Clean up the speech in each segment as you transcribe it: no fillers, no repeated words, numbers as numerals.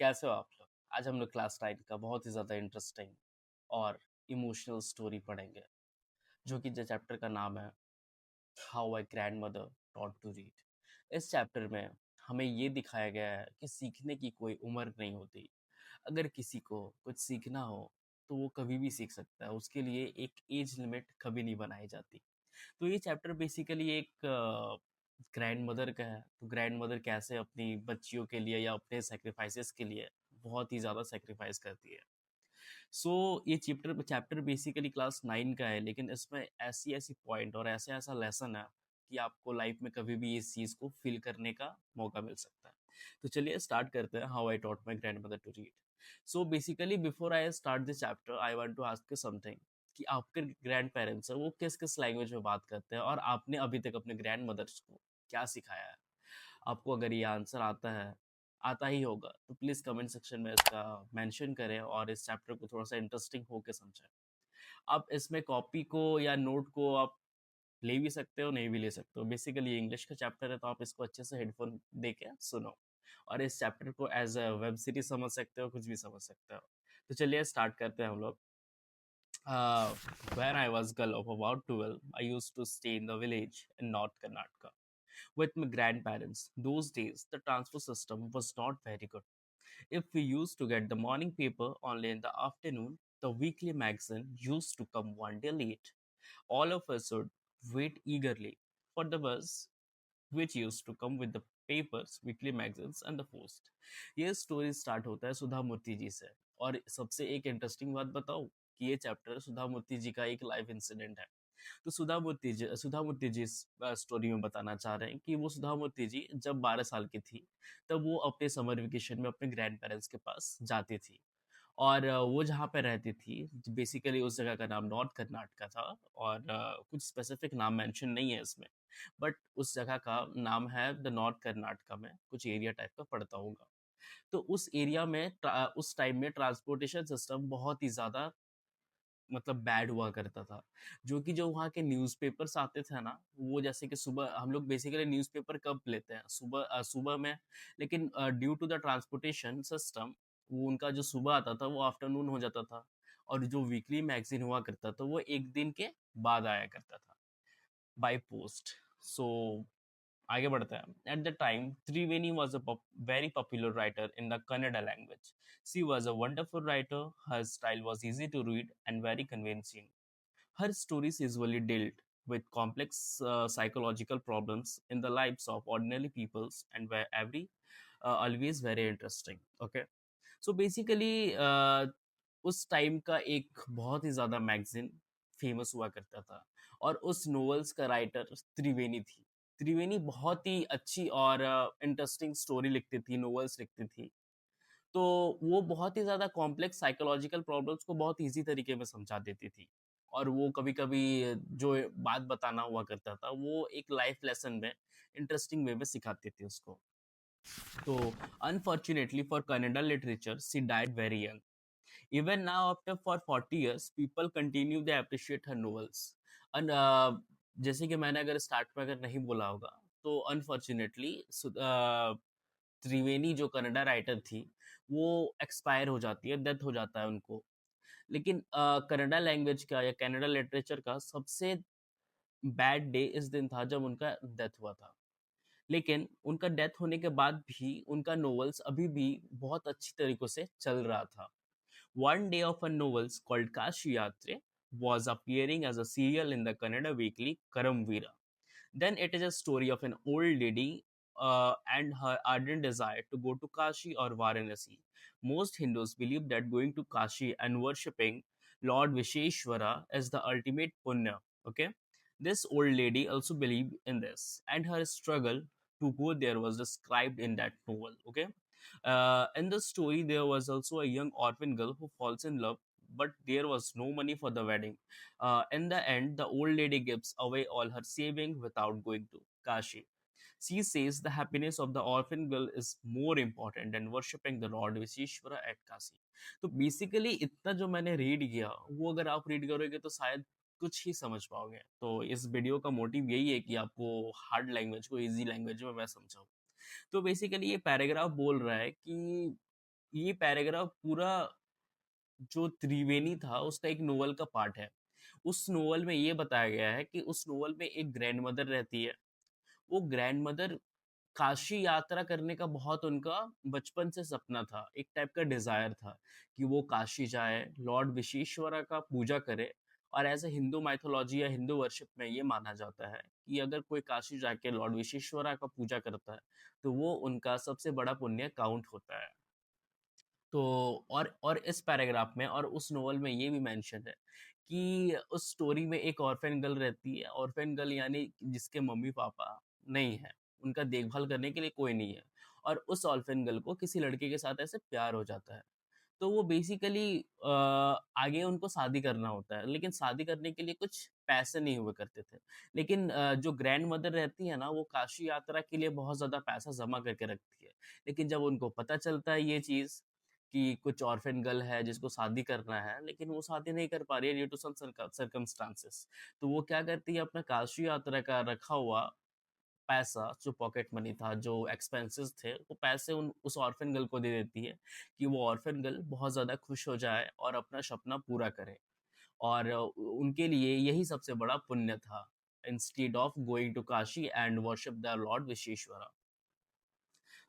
कैसे हो आप लोग? आज हम लोग क्लास 9 का बहुत ही ज़्यादा इंटरेस्टिंग और इमोशनल स्टोरी पढ़ेंगे, जो कि जो चैप्टर का नाम है how my grandmother taught to read. इस चैप्टर में हमें ये दिखाया गया है कि सीखने की कोई उम्र नहीं होती। अगर किसी को कुछ सीखना हो, तो वो कभी भी सीख सकता है। उसके लिए एक एज लिमिट कभी नहीं बनाई जाती। तो ये चैप्टर बेसिकली एक ग्रैंड मदर का है। तो ग्रैंड मदर कैसे अपनी बच्चियों के लिए या अपने सेक्रीफाइसेस के लिए बहुत ही ज़्यादा सेक्रीफाइस करती है। सो ये चैप्टर चैप्टर बेसिकली क्लास 9 का है, लेकिन इसमें ऐसी ऐसी पॉइंट और ऐसा ऐसा लेसन है कि आपको लाइफ में कभी भी इस चीज़ को फील करने का मौका मिल सकता है। तो चलिए स्टार्ट करते हैं how I taught my grandmother to read. So basically before I start this chapter I want to ask you something कि आपके ग्रैंड पेरेंट्स है वो किस किस लैंग्वेज में बात करते हैं और आपने अभी तक अपने ग्रैंड मदर्स को क्या सिखाया है। आपको अगर ये आंसर आता ही होगा तो प्लीज़ कमेंट सेक्शन में इसका मेंशन करें और इस चैप्टर को थोड़ा सा इंटरेस्टिंग हो के समझें। आप इसमें कॉपी को या नोट को आप ले भी सकते हो, नहीं भी ले सकते हो। बेसिकली ये इंग्लिश का चैप्टर है तो आप इसको अच्छे से हेडफोन दे के सुनो और इस चैप्टर को एज अ वेब सीरीज समझ सकते हो, कुछ भी समझ सकते हो। तो चलिए स्टार्ट करते हैं हम लोग। Uh, when I was girl of about 12, I used to stay in the village in North Karnataka with my grandparents. Those days, the transport system was not very good. If we used to get the morning paper only in the afternoon, the weekly magazine used to come one day late. All of us would wait eagerly for the bus, which used to come with the papers, weekly magazines and the post. ये story start होता है सुधा मूर्ति जी से। और सबसे एक interesting बात बताऊं कि ये चैप्टर सुधा मूर्ति जी का एक लाइव इंसिडेंट है। तो सुधा मूर्ति जी इस स्टोरी में बताना चाह रहे हैं कि वो सुधा मूर्ति जी जब 12 साल की थी, तब वो अपने समर वेकेशन में अपने ग्रैंड पेरेंट्स के पास जाती थी। और वो जहाँ पे रहती थी, बेसिकली उस जगह का नाम नॉर्थ कर्नाटका था। और कुछ स्पेसिफिक नाम मेंशन नहीं है इसमें, बट उस जगह का नाम है द नॉर्थ कर्नाटका में कुछ एरिया टाइप का पड़ता होगा। तो उस एरिया में उस टाइम में ट्रांसपोर्टेशन सिस्टम बहुत ही ज़्यादा मतलब बैड हुआ करता था। जो वहाँ के न्यूज़पेपर्स आते थे ना, वो जैसे कि सुबह हम लोग बेसिकली न्यूज़पेपर कब लेते हैं? सुबह में। लेकिन due to the transportation system, वो उनका जो सुबह आता था, वो आफ्टरनून हो जाता था। और जो वीकली मैगज़ीन हुआ करता था, वो 1 दिन के बाद आया करता था, बाय पोस्ट। सो आगे बढ़ते हैं। At the time Triveni was a very popular writer in the Kannada language. She was a wonderful writer, her style was easy to read and very convincing. Her stories usually dealt with complex psychological problems in the lives of ordinary peoples and were always very interesting. Okay, so basically उस time का एक बहुत ही ज़्यादा magazine famous हुआ करता था और उस नोवेल्स का राइटर त्रिवेणी थी। त्रिवेणी बहुत ही अच्छी और इंटरेस्टिंग स्टोरी लिखती थी, नोवेल्स लिखती थी। तो वो बहुत ही ज़्यादा कॉम्प्लेक्स साइकोलॉजिकल प्रॉब्लम्स को बहुत ईज़ी तरीके में समझा देती थी। और वो कभी-कभी जो बात बताना हुआ करता था, वो एक लाइफ लेसन में इंटरेस्टिंग वे में सिखाती थी उसको। तो unfortunately for Kannada literature, she died very young. Even now, after for 40 years, people continue they appreciate her novels. And जैसे कि मैंने अगर स्टार्ट में अगर नहीं बोला होगा, तो अनफॉर्चुनेटली त्रिवेणी जो कन्नड़ा राइटर थी, वो एक्सपायर हो जाती है, डेथ हो जाता है उनको। लेकिन कन्नड़ा लैंग्वेज का या कन्नड़ा लिटरेचर का सबसे बैड डे इस दिन था जब उनका डेथ हुआ था। लेकिन उनका डेथ होने के बाद भी उनका नोवेल्स अभी भी बहुत अच्छी तरीकों से चल रहा था। One day of her novels called Kashi Yatre was appearing as a serial in the Kannada weekly Karamveera. Then it is a story of an old lady and her ardent desire to go to Kashi or Varanasi. Most Hindus believe that going to Kashi and worshipping Lord Visheshwara is the ultimate punya. Okay, this old lady also believed in this, and her struggle to go there was described in that novel. Okay, in the story, there was also a young orphan girl who falls in love, but there was no money for the wedding. In the end, the old lady gives away all her saving without going to Kashi. She says the happiness of the orphan girl is more important than worshipping the Lord Visheshwara at Kashi. तो basically इतना जो मैंने read किया, वो अगर आप read करोगे तो शायद कुछ ही समझ पाओगे। तो इस वीडियो का मोटिव यही है कि आपको हार्ड लैंग्वेज को इजी लैंग्वेज में मैं समझाऊँ। तो बेसिकली ये पैराग्राफ बोल रहा है कि ये पैराग्राफ पूरा जो त्रिवेणी था उसका एक नोवेल का पार्ट है। उस नोवेल में ये बताया गया है कि उस नोवेल में एक ग्रैंडमदर रहती है। वो ग्रैंडमदर काशी यात्रा करने का बहुत उनका बचपन से सपना था, एक टाइप का डिजायर था कि वो काशी जाए, लॉर्ड विश्वेश्वरा का पूजा करे। और ऐसे हिंदू माइथोलॉजी या हिंदू वर्शिप में ये माना जाता है कि अगर कोई काशी जाके लॉर्ड विश्वेश्वरा का पूजा करता है तो वो उनका सबसे बड़ा पुण्य काउंट होता है। तो और इस पैराग्राफ में और उस नोवेल में ये भी मेंशन है कि उस स्टोरी में एक ऑर्फन गर्ल रहती है। ऑर्फन गर्ल यानी जिसके मम्मी पापा नहीं है, उनका देखभाल करने के लिए कोई नहीं है, और उस ऑर्फन गर्ल को किसी लड़के के साथ ऐसे प्यार हो जाता है। तो वो बेसिकली आगे उनको शादी करना होता है, लेकिन शादी करने के लिए कुछ पैसे नहीं हुए करते थे। लेकिन जो ग्रैंड मदर रहती है ना, वो काशी यात्रा के लिए बहुत ज़्यादा पैसा जमा करके रखती है। लेकिन जब उनको पता चलता है ये चीज़ कि कुछ ऑर्फन गर्ल है जिसको शादी करना है, लेकिन वो शादी नहीं कर पा रही है ड्यू टू सम सर्कमस्टांसेस, तो वो क्या करती है, अपना काशी यात्रा का रखा हुआ पैसा, जो पॉकेट मनी था, जो एक्सपेंसेस थे, वो पैसे उन उस ऑर्फन गर्ल को दे देती है कि वो ऑर्फन गर्ल बहुत ज़्यादा खुश हो जाए और अपना सपना पूरा करे। और उनके लिए यही सबसे बड़ा पुण्य था, instead of going to Kashi and worship the lord Vishweshwara.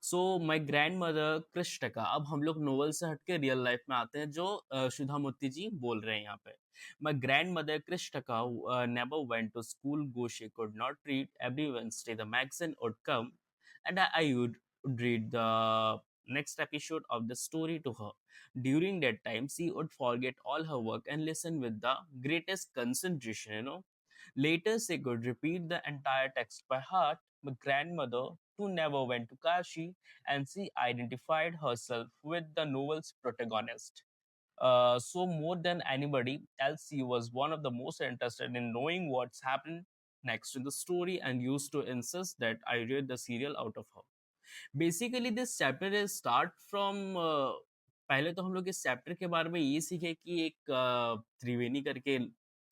So my grandmother Krishtaka. अब हम लोग नोवेल से हटके रियल लाइफ में आते हैं, जो सुधा मूर्ति जी बोल रहे हैं यहाँ पे। My grandmother Krishtaka never went to school, go she could not read, every Wednesday the magazine would come and I would read the next episode of the story to her. During that time she would forget all her work and listen with the greatest concentration, you know. Later, she could repeat the entire text by heart. My grandmother, too, never went to Kashi, and she identified herself with the novel's protagonist. So, more than anybody else, she was one of the most interested in knowing what's happened next in the story and used to insist that I read the serial out of her. Basically this chapter is start from, पहले तो हम लोग इस chapter के बारे में ये सीखे कि एक त्रिवेणी करके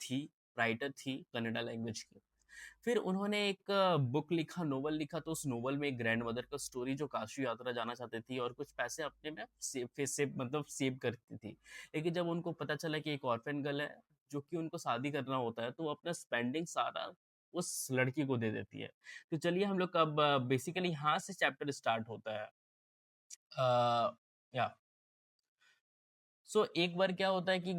थी, राइटर थी कन्नड़ा लैंग्वेज की। फिर उन्होंने एक बुक लिखा, नोवेल लिखा, तो उस नोवेल में एक ग्रैंड मदर का स्टोरी जो काशी यात्रा जाना चाहती थी और कुछ पैसे अपने में सेव मतलब सेव करती थी। लेकिन जब उनको पता चला कि एक ऑर्फन गर्ल है जो कि उनको शादी करना होता है, तो वो अपना स्पेंडिंग सारा उस लड़की को दे देती है। तो चलिए हम लोग अब बेसिकली यहाँ से चैप्टर स्टार्ट होता है। या सो एक बार क्या होता है कि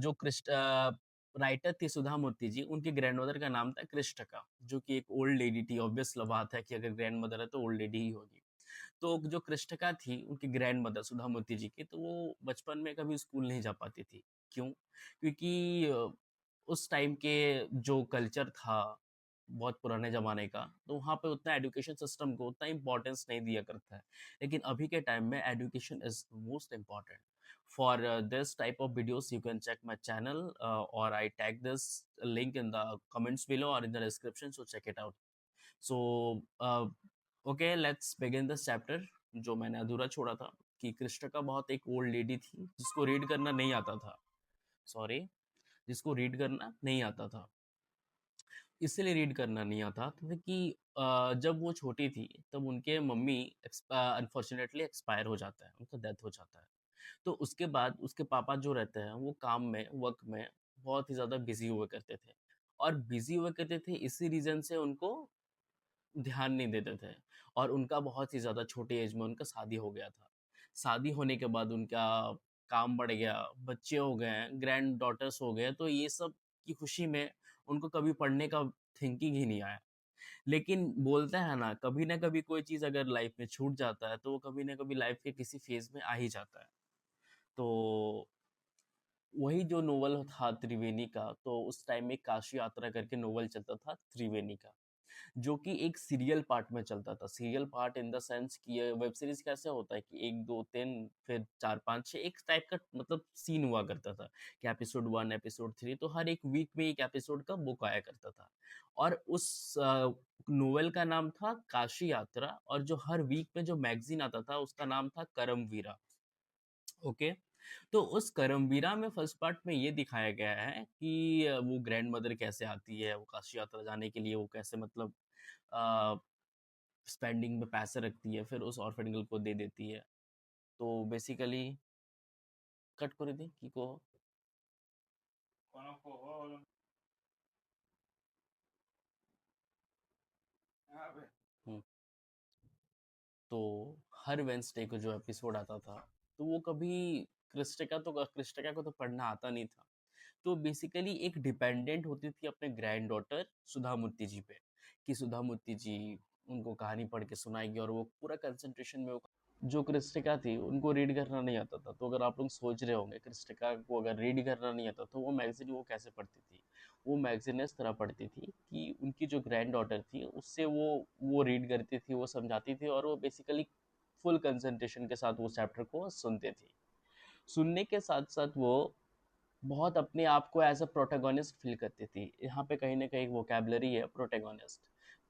जो कृष्ण राइटर थी सुधा मूर्ति जी, उनके ग्रैंडमदर का नाम था कृष्टका, जो कि एक ओल्ड लेडी थी। ऑब्वियस बात है कि अगर ग्रैंड मदर है तो ओल्ड लेडी ही होगी। तो जो कृष्टका थी, उनकी ग्रैंड मदर सुधा मूर्ति जी की, तो वो बचपन में कभी स्कूल नहीं जा पाती थी। क्यों? क्योंकि उस टाइम के जो कल्चर था बहुत पुराने ज़माने का, तो वहाँ पे उतना एजुकेशन सिस्टम को उतना इम्पोर्टेंस नहीं दिया करता है। लेकिन अभी के टाइम में education is most important. For this type of videos, you can check my channel, or I tag this link in the comments below or in the description. So check it out. So okay, let's begin this chapter जो मैंने अधूरा छोड़ा था कि कृष्ण का बहुत एक old lady थी जिसको रीड करना नहीं आता था। सॉरी, जिसको रीड करना नहीं आता था। इसलिए रीड करना नहीं आता था कि जब वो छोटी थी तब उनके मम्मी अनफॉर्चुनेटली एक्सपायर हो जाता है, उनका डेथ हो जाता है। तो उसके बाद उसके पापा जो रहते हैं वो काम में, वर्क में बहुत ही ज़्यादा बिजी हुआ करते थे। और बिजी हुआ करते थे इसी रीज़न से उनको ध्यान नहीं देते थे। और उनका बहुत ही ज़्यादा छोटे एज में उनका शादी हो गया था। शादी होने के बाद उनका काम बढ़ गया, बच्चे हो गए हैं, ग्रैंड डॉटर्स हो गए, तो ये सब की खुशी में उनको कभी पढ़ने का थिंकिंग ही नहीं आया। लेकिन बोलते हैं ना कभी कोई चीज़ अगर लाइफ में छूट जाता है, तो वो कभी ना कभी लाइफ के किसी फेज़ में आ ही जाता है। तो वही जो नोवेल था त्रिवेणी का, तो उस टाइम में काशी यात्रा करके नोवेल चलता था त्रिवेणी का, जो कि एक सीरियल पार्ट में चलता था। Serial part in the sense कि ये वेब सीरीज कैसे होता है कि 1, 2, 3 फिर 4, 5, 6 एक टाइप का मतलब सीन हुआ करता था कि एपिसोड 1, एपिसोड 3, तो हर एक वीक में एक एपिसोड का बुक आया करता था। और उस नोवेल का नाम था काशी यात्रा, और जो हर वीक में जो मैगजीन आता था उसका नाम था करमवीरा। ओके। तो उस करमवीरा में फर्स्ट पार्ट में ये दिखाया गया है कि वो ग्रैंड मदर कैसे आती है, वो काशी यात्रा जाने के लिए वो कैसे मतलब स्पेंडिंग में पैसे रखती है, फिर उस ऑर्फन गर्ल को दे देती है। তো বেসিক্যালি কাট করে দিই কি কো। हम्म, तो हर वेंसडे को जो एपिसोड आता था, तो वो कभी क्रिस्टिका को तो पढ़ना आता नहीं था। तो बेसिकली एक डिपेंडेंट होती थी अपने ग्रैंड डॉटर सुधा मूर्ति जी पे, कि सुधा मूर्ति जी उनको कहानी पढ़ के सुनाएगी, और वो पूरा कंसंट्रेशन में वो जो क्रिस्टिका थी उनको रीड करना नहीं आता था। तो अगर आप लोग सोच रहे होंगे क्रिस्टिका को अगर रीड करना नहीं आता तो वो मैगजीन वो कैसे पढ़ती थी, वो मैगजीन इस तरह पढ़ती थी कि उनकी जो ग्रैंड डॉटर थी उससे वो रीड करती थी, वो समझाती थी, और वो बेसिकली फुल कंसंट्रेशन के साथ वो चैप्टर को सुनते थे। सुनने के साथ साथ वो बहुत अपने आप को एज अ प्रोटेगोनिस्ट फील करती थी। यहाँ पे कहीं ना कहीं वोकेबलरी है प्रोटेगोनिस्ट।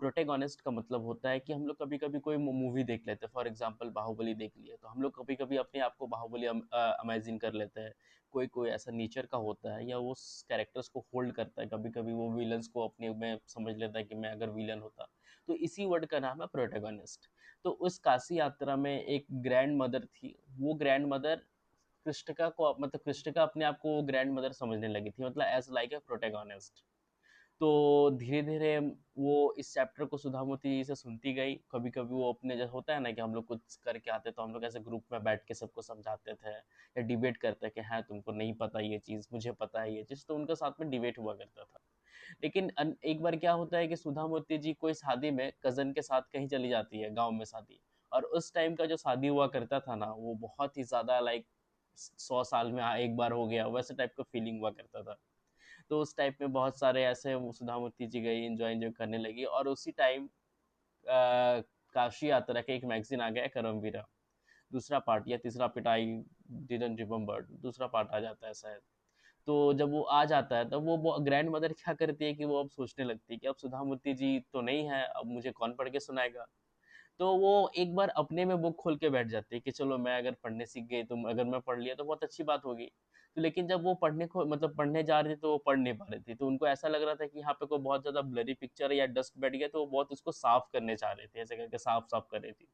प्रोटेगोनिस्ट का मतलब होता है कि हम लोग कभी कभी कोई मूवी देख लेते हैं, फॉर एग्जांपल बाहुबली देख लिया, तो हम लोग कभी कभी अपने आप को बाहुबली इमेजिन कर लेते हैं। कोई कोई ऐसा नेचर का होता है या वो कैरेक्टर्स को होल्ड करता है, कभी कभी वो विलन्स को अपने में समझ लेता है कि मैं अगर विलन होता। तो इसी वर्ड का नाम है प्रोटेगोनिस्ट। तो उस काशी यात्रा में एक ग्रैंड मदर थी। वो ग्रैंड मदर कृष्णिका को मतलब कृष्णिका अपने आप को ग्रैंड मदर समझने लगी थी, मतलब एज लाइक ए प्रोटेगोनिस्ट। तो धीरे धीरे वो इस चैप्टर को सुधामूर्ति जी से सुनती गई। कभी कभी वो अपने जैसे होता है ना कि हम लोग कुछ करके आते तो हम लोग ऐसे ग्रुप में बैठ के सबको समझाते थे या डिबेट करते कि हाँ तुमको नहीं पता ये चीज़, मुझे पता है ये चीज़, तो उनके साथ में डिबेट हुआ करता था। लेकिन एक बार क्या होता है कि सुधा मूर्ति जी कोई शादी में कजन के साथ कहीं चली जाती है, गांव में शादी। और उस टाइम का जो शादी हुआ करता था ना वो बहुत ही ज्यादा लाइक 100 साल में एक बार हो गया वैसे टाइप का फीलिंग हुआ करता था। तो उस टाइप में बहुत सारे ऐसे वो सुधा मूर्ति जी गई, एंजॉय एंजॉय करने लगी, और उसी टाइम काशी यात्रा का एक मैगजीन आ गया करमवीरा। दूसरा पार्ट या तीसरा पार्ट, आई डिडंट रिमेम्बर, दूसरा पार्ट आ जाता है शायद। तो जब वो आ जाता है तब वो ग्रैंड मदर क्या करती है कि वो अब सोचने लगती है कि अब सुधा मूर्ति जी तो नहीं है, अब मुझे कौन पढ़ के सुनाएगा। तो वो एक बार अपने में बुक खोल के बैठ जाती है कि चलो मैं अगर पढ़ने सीख गई तो अगर मैं पढ़ लिया तो बहुत अच्छी बात होगी। तो लेकिन जब वो पढ़ने को मतलब पढ़ने जा रही थी तो वो पढ़ नहीं पा रही थी, तो उनको ऐसा लग रहा था कि यहाँ पे कोई बहुत ज्यादा ब्लरी पिक्चर है या डस्ट बैठ गया, तो वो बहुत उसको साफ करने चाह रहे थे, ऐसे करके साफ साफ कर रही थी।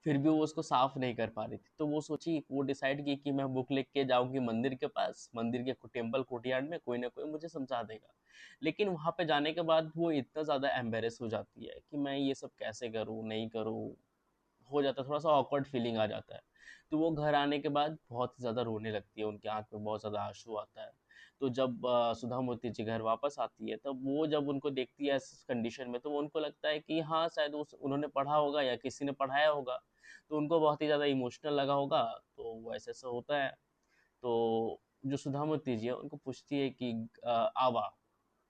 फिर भी वो उसको साफ नहीं कर पा रही थी, तो वो सोची, वो डिसाइड की कि मैं बुक लेके जाऊंगी मंदिर के पास, मंदिर के टेम्पल कोर्टयार्ड में कोई ना कोई मुझे समझा देगा। लेकिन वहां पे जाने के बाद वो इतना ज्यादा एम्बेरस हो जाती है कि मैं ये सब कैसे करूँ नहीं करूँ, हो जाता है थोड़ा सा ऑकवर्ड फीलिंग आ जाता है। तो वो घर आने के बाद बहुत ज़्यादा रोने लगती है, उनकी आंख में बहुत ज़्यादा आंसू आता है। तो जब सुधा मूर्ति जी घर वापस आती है तब वो जब उनको देखती है इस कंडीशन में, तो वो उनको लगता है कि हाँ शायद उन्होंने पढ़ा होगा या किसी ने पढ़ाया होगा, तो उनको बहुत ही ज़्यादा इमोशनल लगा होगा। तो वो ऐसे ऐसा होता है। तो जो सुधा मूर्ति जी है उनको पूछती है कि आवा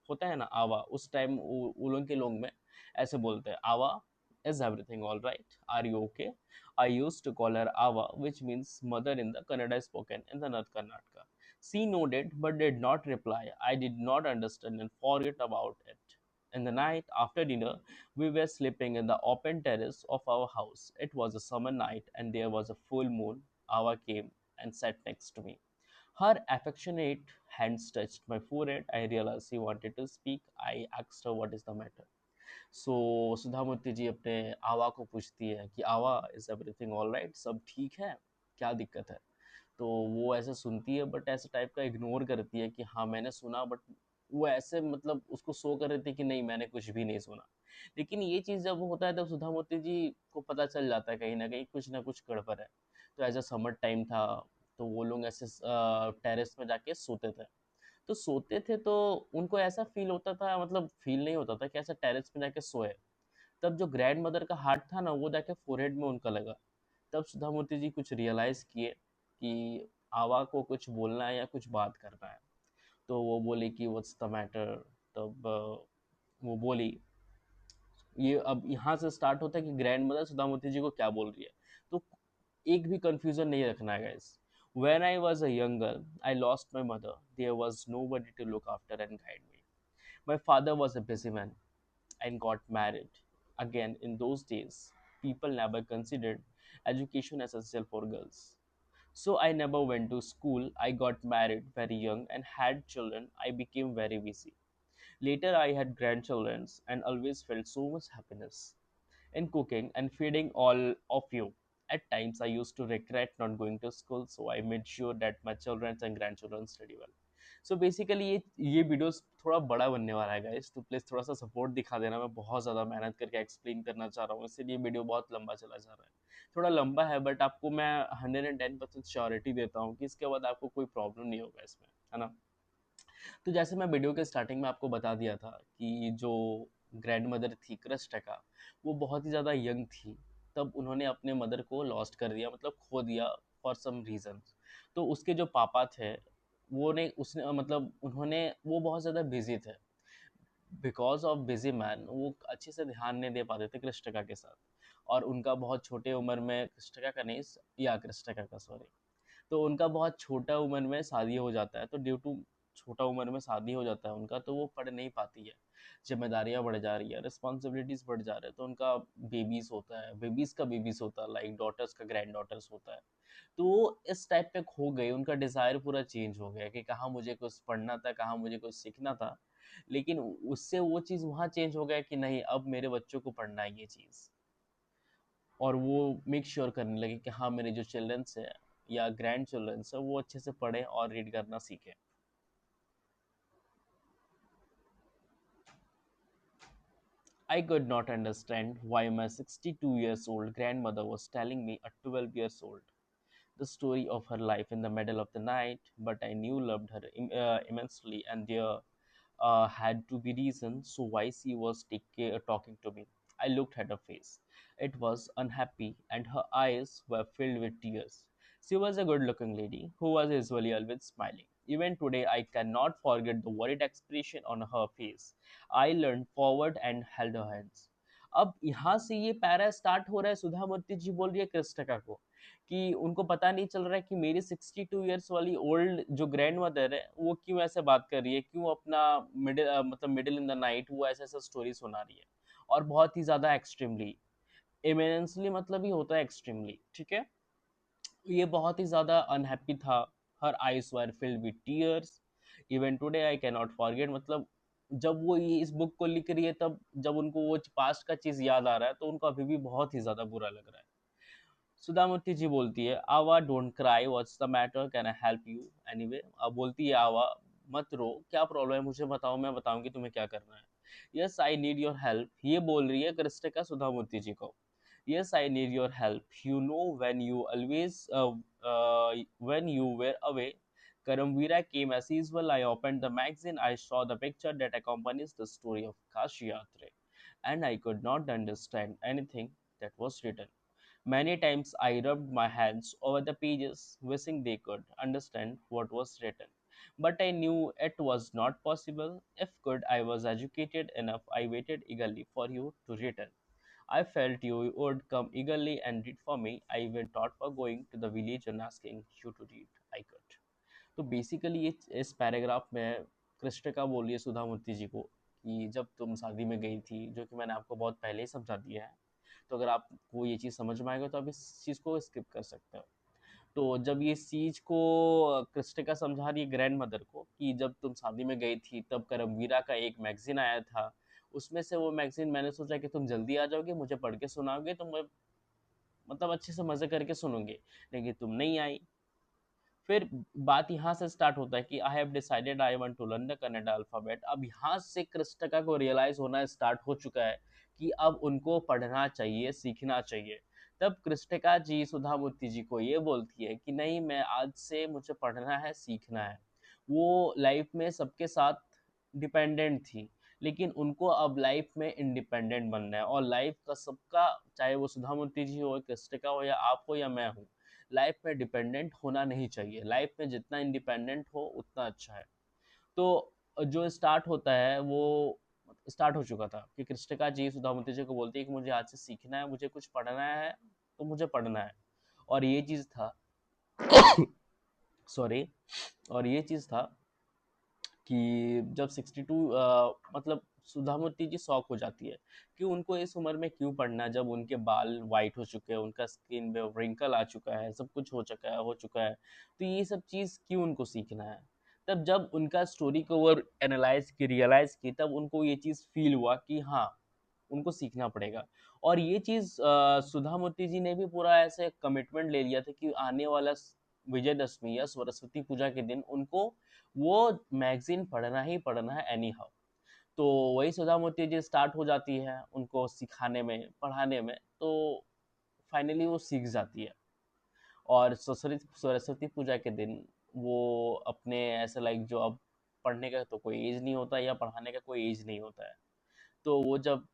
होता है ना, आवा उस टाइम उलों के लोग में ऐसे बोलते हैं, आवा is everything all right, are you okay? I used to call her Ava, which means mother in the Kannada spoken in the North Karnataka. She nodded but did not reply. I did not understand and forget about it. In the night after dinner, we were sleeping in the open terrace of our house. It was a summer night and there was a full moon. Ava came and sat next to me. Her affectionate hands touched my forehead. I realized she wanted to speak. I asked her what is the matter. सो सुधा मूर्ति जी अपने आवा को पूछती है कि आवा is everything all right, सब ठीक है, क्या दिक्कत है। तो वो ऐसे सुनती है बट ऐसे टाइप का इग्नोर करती है कि हाँ मैंने सुना, बट वो ऐसे मतलब उसको शो कर रही थी कि नहीं मैंने कुछ भी नहीं सुना। लेकिन ये चीज़ जब वो होता है तब सुधा मूर्ति जी को पता चल जाता है कहीं ना कुछ गड़बड़ है। तो एज अ समर टाइम था, तो वो लोग ऐसे टेरेस में जाके सोते थे। तो सोते थे तो उनको ऐसा फील होता था, मतलब फील नहीं होता था कि ऐसा टेरेस में जाके सोए। तब जो ग्रैंड मदर का हार्ट था ना वो जाके फोरहेड में उनका लगा। तब सुधा मूर्ति जी कुछ रियलाइज किए कि आवा को कुछ बोलना है या कुछ बात करना है। तो वो बोली कि व्हाट्स द मैटर। तब वो बोली, ये अब यहाँ से स्टार्ट होता है कि ग्रैंड मदर सुधा मूर्ति जी को क्या बोल रही है। तो एक भी कंफ्यूजन नहीं रखना है guys. When I was a young girl, I lost my mother. There was nobody to look after and guide me. My father was a busy man and got married. Again, in those days, people never considered education essential for girls. So I never went to school. I got married very young and had children. I became very busy. Later, I had grandchildren and always felt so much happiness in cooking and feeding all of you. At times, I used to regret not going to school, so I made sure that my children and grandchildren study well. So basically ये videos थोड़ा बड़ा बनने वाला है guys, तो please थोड़ा सा support दिखा देना। मैं बहुत ज़्यादा मेहनत करके एक्सप्लेन करना चाह रहा हूँ, इसलिए वीडियो बहुत लंबा चला जा रहा है। थोड़ा लंबा है, बट आपको मैं 110% श्योरिटी देता हूँ कि इसके बाद आपको कोई प्रॉब्लम नहीं होगा इसमें, है ना। तो जैसे मैं वीडियो के स्टार्टिंग में आपको बता दिया था कि जो ग्रैंड मदर थी कृष्टका, वो बहुत ही ज़्यादा यंग थी। तब उन्होंने अपने मदर को लॉस्ट कर दिया, मतलब खो दिया फॉर सम रीजन। तो उसके जो पापा थे, वो ने उसने मतलब उन्होंने वो बहुत ज़्यादा बिजी थे। बिकॉज ऑफ बिजी मैन वो अच्छे से ध्यान नहीं दे पाते थे कृष्टका के साथ। और उनका बहुत छोटे उम्र में कृष्टका का नहीं, या कृष्टका का, सॉरी, तो उनका बहुत छोटा उम्र में शादी हो जाता है। तो ड्यू टू छोटा उम्र में शादी हो जाता है उनका, तो वो पढ़ नहीं पाती है। जिम्मेदारियां बढ़ जा रही है, रिस्पॉन्सिबिलिटीज बढ़ जा रहे हैं, तो उनका बेबीज होता है, बेबीज का बेबीज होता है, लाइक डॉटर्स का ग्रैंड डॉटर्स होता है। तो वो इस टाइप पे खो गई, उनका डिज़ायर पूरा चेंज हो गया कि कहाँ मुझे कुछ पढ़ना था, कहाँ मुझे कुछ सीखना था। लेकिन उससे वो चीज़ वहाँ चेंज हो गया कि नहीं, अब मेरे बच्चों को पढ़ना है ये चीज़। और वो मेक श्योर करने लगे कि हाँ, मेरे जो चिल्ड्रंस है या ग्रैंड चिल्ड्रंस है वो अच्छे से पढ़ें और रीड करना सीखें। I could not understand why my 62 years old grandmother was telling me a 12 years old the story of her life in the middle of the night, but I knew loved her immensely, and there had to be reason so why she was talking to me. I looked at her face. It was unhappy, and her eyes were filled with tears. She was a good-looking lady who was usually always smiling. Even today, I cannot forget the worried expression on her face. I leaned forward and held her hands. अब यहाँ से ये para start हो रहा है। सुधा मूर्ति जी बोल रही है कृष्णका को कि उनको पता नहीं चल रहा है कि मेरी 62 ईयर्स वाली ओल्ड जो ग्रैंड मदर है वो क्यों ऐसे बात कर रही है, क्यों अपना मतलब मिडिल इन द नाइट वो ऐसा ऐसा स्टोरी सुना रही है। और बहुत ही ज्यादा एक्सट्रीमली, इमिनेंसली मतलब ही होता है एक्सट्रीमली, ठीक है। ये बहुत ही ज़्यादा अनहैप्पी था। Her eyes were filled with tears. Even today I can not forget, मतलब जब वो ये इस बुक को लिख रही है, तब जब उनको वो पास्ट का चीज़ याद आ रहा है तो उनको अभी भी बहुत ही ज़्यादा बुरा लग रहा है। सुधामूर्ति जी बोलती है, आवा don't cry, what's the matter, can I help you anyway. अब बोलती है आवा, मत रो, क्या प्रॉब्लम है मुझे बताओ, मैं बताऊंगी तुम्हें क्या करना है। Yes I need your help, ये बोल रही है कृष्णिका सुधामूर्ति जी को। Yes, I need your help. You know, when you were away, Karamvira came as usual. I opened the magazine. I saw the picture that accompanies the story of Kashi Yatre, and I could not understand anything that was written. Many times I rubbed my hands over the pages, wishing they could understand what was written. But I knew it was not possible. If could I was educated enough, I waited eagerly for you to return. I felt you would come eagerly and read for me. I even thought of going to the village and asking you to read. I could. तो basically ये इस paragraph में कृष्णिका बोल रही है सुधा मूर्ति जी को कि जब तुम शादी में गई थी, जो कि मैंने आपको बहुत पहले ही समझा दिया है। तो अगर आपको ये चीज़ समझ में आएगा तो आप इस चीज़ को स्किप कर सकते हो। तो जब ये चीज़ को कृष्णिका समझा रही है ग्रैंड मदर को कि जब तुम शादी में गई थी तब करमवीरा का एक मैगजीन आया था, उसमें से वो मैगजीन मैंने सोचा कि तुम जल्दी आ जाओगे, मुझे पढ़ के सुनाओगे, तो मैं मतलब अच्छे से मजे करके सुनूंगे, लेकिन तुम नहीं आई। फिर बात यहाँ से स्टार्ट होता है कि I have decided I want to learn the Kannada alphabet. अब यहाँ से कृष्णका को रियलाइज होना स्टार्ट हो चुका है कि अब उनको पढ़ना चाहिए, सीखना चाहिए। तब कृष्णिका जी सुधा मूर्ति जी को ये बोलती है कि नहीं, मैं आज से मुझे पढ़ना है, सीखना है। वो लाइफ में सबके साथ डिपेंडेंट थी, लेकिन उनको अब लाइफ में इंडिपेंडेंट बनना है। और लाइफ का सबका, चाहे वो सुधा मूर्ति जी हो, कृष्णिका हो, या आप हो, या मैं हूँ, लाइफ में डिपेंडेंट होना नहीं चाहिए। लाइफ में जितना इंडिपेंडेंट हो उतना अच्छा है। तो जो स्टार्ट होता है वो स्टार्ट हो चुका था कि कृष्णिका जी सुधामूर्ति जी को बोलती है कि मुझे आज से सीखना है, मुझे कुछ पढ़ना है, तो मुझे पढ़ना है। और ये चीज़ था सॉरी, और ये चीज़ था कि जब 62 मतलब सुधामूर्ति जी शौक हो जाती है कि उनको इस उम्र में क्यों पढ़ना है, जब उनके बाल वाइट हो चुके हैं, उनका स्किन में रिंकल आ चुका है, सब कुछ हो चुका है, तो ये सब चीज़ क्यों उनको सीखना है। तब जब उनका स्टोरी को वो एनालाइज की, रियलाइज की, तब उनको ये चीज़ फील हुआ कि हाँ, उनको सीखना पड़ेगा। और ये चीज़ सुधा मूर्ति जी ने भी पूरा ऐसे कमिटमेंट ले लिया था कि आने वाला विजयदशमी या सरस्वती पूजा के दिन उनको वो मैगजीन पढ़ना ही पढ़ना है एनी हाउ। तो वही सुधा मूर्ति जी स्टार्ट हो जाती है उनको सिखाने में, पढ़ाने में, तो फाइनली वो सीख जाती है। और सरस्वती सरस्वती पूजा के दिन वो अपने ऐसे लाइक जो अब पढ़ने का तो कोई एज नहीं होता या पढ़ाने का कोई एज नहीं होता है, तो वो जब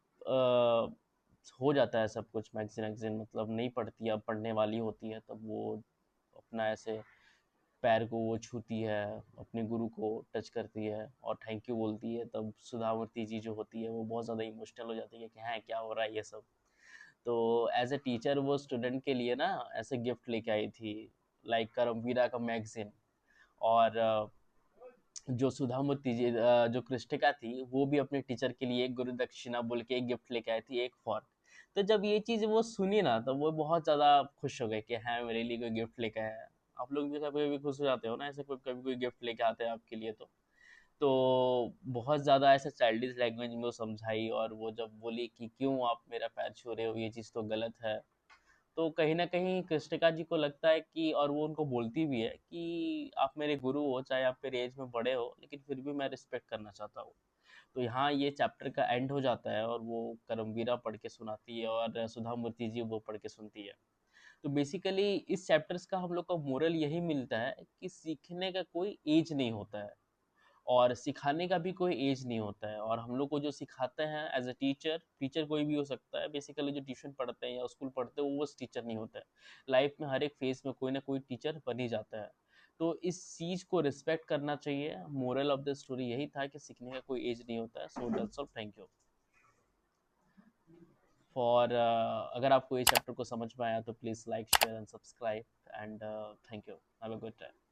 हो जाता है सब कुछ, मैगजीन वैगजीन मतलब नहीं पढ़ती, अब पढ़ने वाली होती है, तब वो अपना ऐसे पैर को वो छूती है, अपने गुरु को टच करती है और थैंक यू बोलती है, तब सुधामूर्ति जी जो होती है वो बहुत ज़्यादा इमोशनल हो जाती है कि हाँ क्या हो रहा है ये सब। तो एज ए टीचर वो स्टूडेंट के लिए ना ऐसे गिफ्ट लेके आई थी, लाइक करमवीरा का मैगजीन। और जो सुधा मूर्ति जी जो कृष्टिका थी वो भी अपने टीचर के लिए एक गुरु दक्षिणा बोल के एक गिफ्ट लेके आई थी, एक फॉर्क। तो जब ये चीज़ वो सुनी ना तो वो बहुत ज़्यादा खुश हो गए कि हाँ मेरे लिए कोई गिफ्ट लेके आया है। आप लोग भी कभी कभी खुश हो जाते हो ना, ऐसे कोई कभी कोई गिफ्ट लेके आते हैं आपके लिए तो बहुत ज़्यादा ऐसे चाइल्डिश लैंग्वेज में वो समझाई, और वो जब बोली कि क्यों आप मेरा पैर छू रहे हो, ये चीज़ तो गलत है। तो कहीं न कहीं कृष्णिका जी को लगता है कि, और वो उनको बोलती भी है कि आप मेरे गुरु हो, चाहे आप मेरे एज में बड़े हो, लेकिन फिर भी मैं रिस्पेक्ट करना चाहता हूँ। तो यहाँ ये चैप्टर का एंड हो जाता है और वो करमवीरा पढ़ के सुनाती है और सुधा मूर्ति जी वो पढ़ के सुनती है। तो बेसिकली इस चैप्टर्स का हम लोग को मोरल यही मिलता है कि सीखने का कोई एज नहीं होता है और सिखाने का भी कोई एज नहीं होता है, और हम लोग को जो सिखाते हैं एज अ टीचर, टीचर कोई भी हो सकता है, बेसिकली जो ट्यूशन पढ़ते हैं या स्कूल पढ़ते हैं वो बस टीचर नहीं होता है। लाइफ में हर एक फेज में कोई ना कोई टीचर बन ही जाता है। तो इस चीज़ को रिस्पेक्ट करना चाहिए। मोरल ऑफ द स्टोरी यही था कि सीखने का कोई एज नहीं होता है। So that's all, thank you for अगर आपको ये चैप्टर को समझ में आया तो please like share and subscribe and thank you, have a good time.